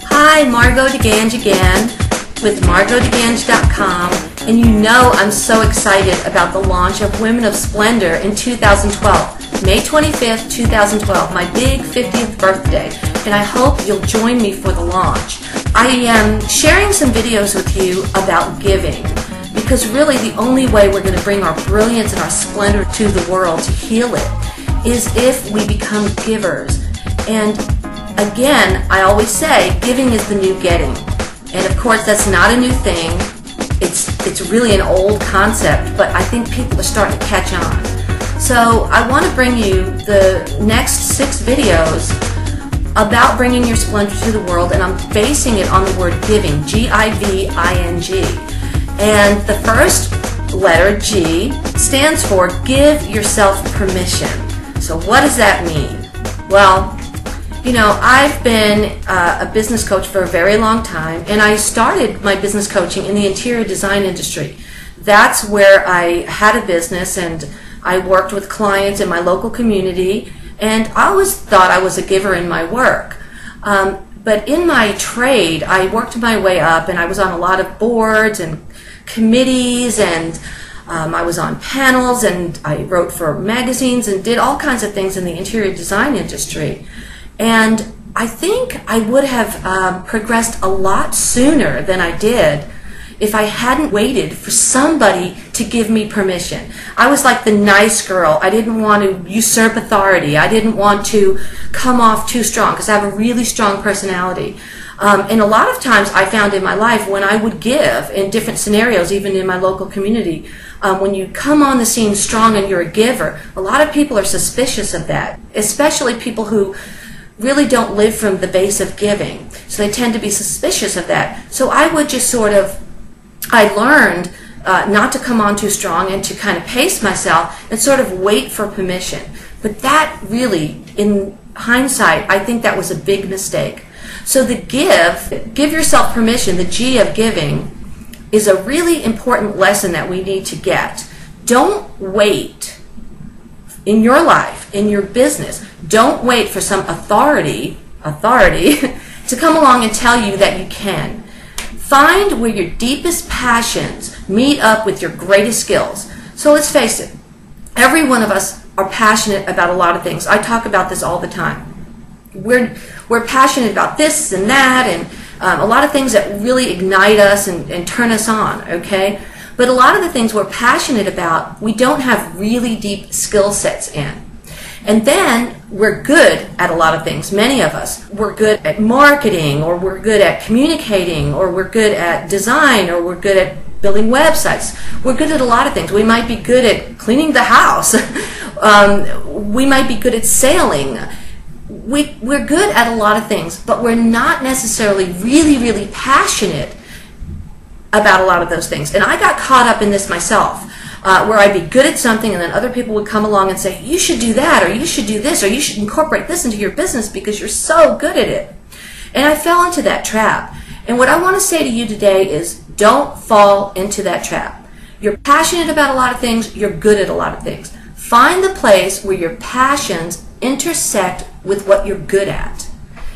Hi, Margo DeGange again with MargoDeGange.com, and you know I'm so excited about the launch of Women of Splendor in 2012, May 25th, 2012, my big 50th birthday, and I hope you'll join me for the launch. I am sharing some videos with you about giving, because really the only way we're going to bring our brilliance and our splendor to the world, to heal it, is if we become givers. And again, I always say, giving is the new getting. And of course, that's not a new thing. It's really an old concept, but I think people are starting to catch on. So I want to bring you the next 6 videos about bringing your splendor to the world, and I'm basing it on the word giving, G-I-V-I-N-G. And the first letter, G, stands for give yourself permission. So what does that mean? Well, you know, I've been a business coach for a very long time, and I started my business coaching in the interior design industry. That's where I had a business, and I worked with clients in my local community, and I always thought I was a giver in my work. But in my trade, I worked my way up, and I was on a lot of boards and committees, and I was on panels, and I wrote for magazines and did all kinds of things in the interior design industry. And I think I would have progressed a lot sooner than I did if I hadn't waited for somebody to give me permission. I was like the nice girl. I didn't want to usurp authority. I didn't want to come off too strong because I have a really strong personality. And a lot of times I found in my life when I would give in different scenarios, even in my local community, when you come on the scene strong and you're a giver, a lot of people are suspicious of that, especially people who really don't live from the base of giving. So they tend to be suspicious of that. So I would just I learned not to come on too strong and to kind of pace myself and sort of wait for permission. But that really, in hindsight, I think that was a big mistake. So the give yourself permission, the G of giving, is a really important lesson that we need to get. Don't wait in your life, in your business. Don't wait for some authority to come along and tell you that you can. Find where your deepest passions meet up with your greatest skills. So let's face it, every one of us are passionate about a lot of things. I talk about this all the time. We're passionate about this and that, and a lot of things that really ignite us and turn us on, okay? But a lot of the things we're passionate about, we don't have really deep skill sets in. And then we're good at a lot of things, many of us. We're good at marketing, or we're good at communicating, or we're good at design, or we're good at building websites. We're good at a lot of things. We might be good at cleaning the house. We might be good at sailing. We're good at a lot of things, but we're not necessarily really passionate about a lot of those things. And I got caught up in this myself, where I'd be good at something and then other people would come along and say, you should do that, or you should do this, or you should incorporate this into your business because you're so good at it. And I fell into that trap. And what I want to say to you today is don't fall into that trap. You're passionate about a lot of things, you're good at a lot of things. Find the place where your passions intersect with what you're good at.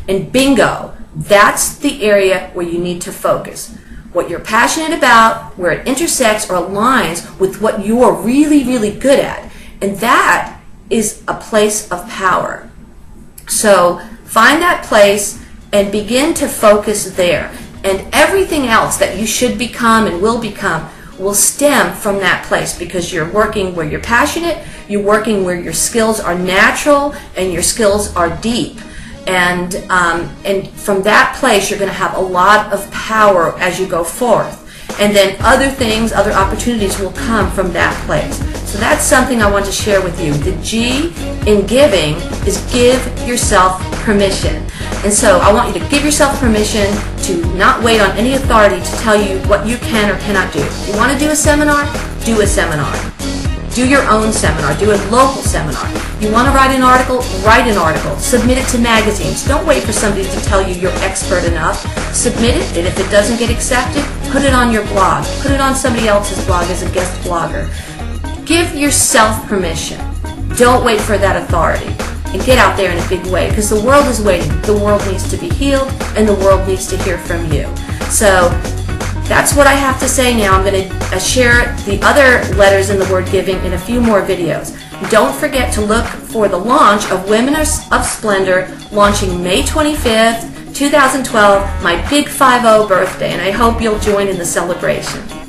And bingo, that's the area where you need to focus. What you're passionate about, where it intersects or aligns with what you're really good at. And that is a place of power. So find that place and begin to focus there. And everything else that you should become and will stem from that place, because you're working where you're passionate, you're working where your skills are natural and your skills are deep. And from that place, you're going to have a lot of power as you go forth. And then other things, other opportunities will come from that place. So that's something I want to share with you. The G in giving is give yourself permission. And so I want you to give yourself permission to not wait on any authority to tell you what you can or cannot do. If you want to do a seminar, do a seminar. Do your own seminar. Do a local seminar. You want to write an article? Write an article. Submit it to magazines. Don't wait for somebody to tell you you're expert enough. Submit it, and if it doesn't get accepted, put it on your blog. Put it on somebody else's blog as a guest blogger. Give yourself permission. Don't wait for that authority. And get out there in a big way, because the world is waiting. The world needs to be healed, and the world needs to hear from you. So that's what I have to say now. I'm going to share the other letters in the word giving in a few more videos. Don't forget to look for the launch of Women of Splendor, launching May 25th, 2012, my big 50 birthday, and I hope you'll join in the celebration.